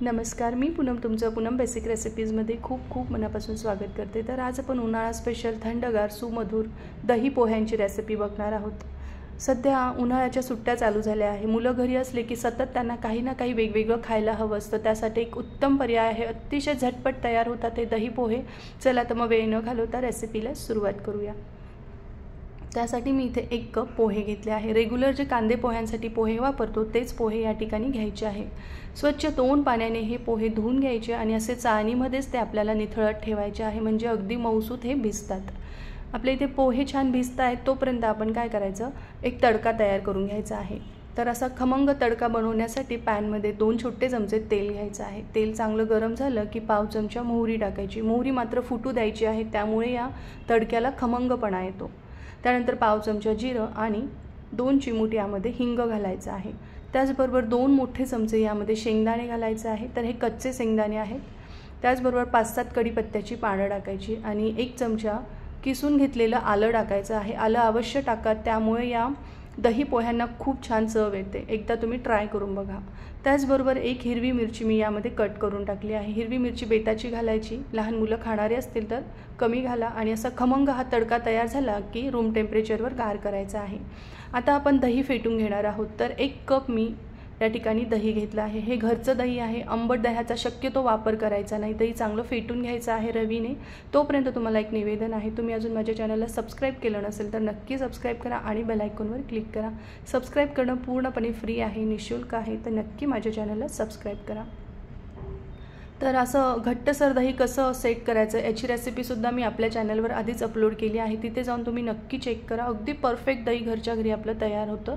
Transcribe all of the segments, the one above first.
नमस्कार, मी पूनम तुमचं पूनम बेसिक रेसिपीजमध्ये खूप मनापासून स्वागत करते। तर आज आपण उन्हाळा स्पेशल थंडगार सुमधुर दही पोह्यांची रेसिपी बघणार आहोत। सध्या उन्हाळ्याच्या सुट्ट्या चालू झाल्या आहे। मुलं घरी असले की सतत त्यांना काही ना काही वेगवेगळं खायला हवं असतं। त्यासाठी एक उत्तम पर्याय आहे, अतिशय झटपट तयार होतात ते दही पोहे। चला तर मग वेळ न घालवता रेसिपीला सुरुवात करूया। त्यासाठी मी इथे 1 कप पोहे घेतले आहे। रेग्युलर जे कांदे पोह्यांसाठी पोहे वापरतो तेच पोहे या ठिकाणी घ्यायचे आहे। स्वच्छ 2 पाण्याने हे पोहे धुवून घ्यायचे आणि असे चाळणीमध्येच ते आपल्याला निथळत ठेवायचे आहे, म्हणजे अगदी मऊसूत हे भिजतात। आपले इथे पोहे छान भिजतायत तोपर्यंत आपण काय करायचं, एक तडका तयार करून घ्यायचा आहे। तर असा खमंग तडका बनवण्यासाठी पॅनमध्ये 2 छोटे चमचे तेल घ्यायचं आहे। तेल चांगलं गरम झालं की पाव चमचा मोहरी टाकायची। मोहरी मात्र फुटू द्यायची आहे, त्यामुळे या तडक्याला खमंगपणा येतो। त्यानंतर पाव चमचा जिरं आणि 2 चिमूट यामध्ये हिंग घालायचं आहे। त्याचबरोबर 2 मोठे चमचे यामध्ये शेंगदाणे घालायचे आहे। तर हे कच्चे शेंगदाणे आहेत। त्याचबरोबर 5-7 कढीपत्त्याची पानं टाकायची आणि 1 चमचा किसून घेतलेलं आलं टाकायचं आहे। आलं अवश्य टाका, त्यामुळे या दही पोह्यांना खूप छान चव येते। एकदा तुम्ही ट्राय करून बघा। त्याचबरोबर 1 हिरवी मिरची मी यामध्ये कट करून टाकली आहे। हिरवी मिरची बेताची घालायची, लहान मुलं खाणारे असतील तर कमी घाला। आणि असा खमंग हा तडका तयार झाला की रूम टेम्परेचरवर गार करायचा आहे। आता आपण दही फेटून घेणार आहोत। तर 1 कप मी या ठिकाणी दही घेतलं आहे। हे घरचं दही आहे, आंबट दह्याचा शक्यतो वापर करायचा नाही। दही चांगलं फेटून घ्यायचं आहे रवीने। तोपर्यंत तुम्हाला एक निवेदन आहे, तुम्ही अजून माझ्या चॅनलला सबस्क्राईब केलं नसेल तर नक्की सबस्क्राईब करा आणि बेल आयकॉनवर क्लिक करा। सबस्क्राईब करणं पूर्णपणे फ्री आहे, निःशुल्क आहे, तर नक्की माझ्या चॅनलला सबस्क्राईब करा। तर असं घट्टसर दही कसं सेट करायचं याची रेसिपीसुद्धा मी आपल्या चॅनलवर आधीच अपलोड केली आहे, तिथे जाऊन तुम्ही नक्की चेक करा। अगदी परफेक्ट दही घरच्या घरी आपलं तयार होतं।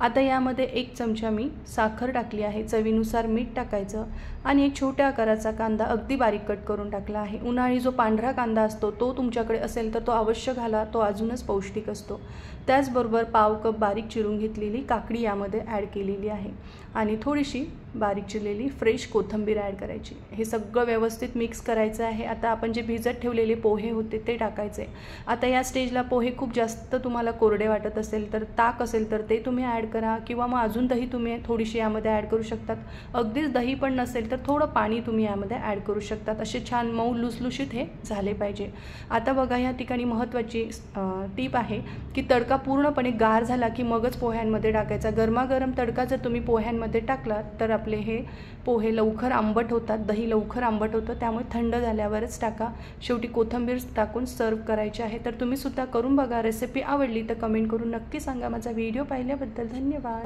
आता यामध्ये 1 चमचा मी साखर टाकली आहे, चवीनुसार मीठ टाकायचं आणि एक छोट्या आकाराचा कांदा अगदी बारीक कट करून टाकला आहे। उन्हाळी जो पांढरा कांदा असतो तो तुमच्याकडे असेल तर तो अवश्य घाला, तो अजूनच पौष्टिक असतो। त्याचबरोबर पाव कप बारीक चिरून घेतलेली काकडी यामध्ये ॲड केलेली आहे आणि थोडीशी बारीक चिरलेली फ्रेश कोथिंबीर ॲड करायची। हे सगळं व्यवस्थित मिक्स करायचं आहे। आता आपण जे भिजत ठेवलेले पोहे होते ते टाकायचे। आता या स्टेजला पोहे खूप जास्त तुम्हाला कोरडे वाटत असेल तर ताक असेल तर ते तुम्ही ॲड करा, किंवा मग अजून दही तुम्ही थोडीशी यामध्ये ॲड करू शकतात। अगदीच दही पण नसेल तर थोडं पाणी तुम्ही यामध्ये ॲड करू शकतात। असे छान मऊ लुसलुशीत हे झाले पाहिजे। आता बघा, या ठिकाणी महत्त्वाची टीप आहे की तडका पूर्णपणे गार झाला की मगच पोह्यांमध्ये टाकायचा। गरमागरम तडका जर तुम्ही पोह्यांमध्ये टाकला तर आपले हे पोहे लवकर आंबट होतात, दही लवकर आंबट होतं, त्यामुळे थंड झाल्यावरच टाका। शेवटी कोथिंबीर टाकून सर्व करायचे आहे। तर तुम्ही सुद्धा करून बघा। रेसिपी आवडली तर कमेंट करून नक्की सांगा। माझा व्हिडिओ पाहिल्याबद्दल धन्यवाद।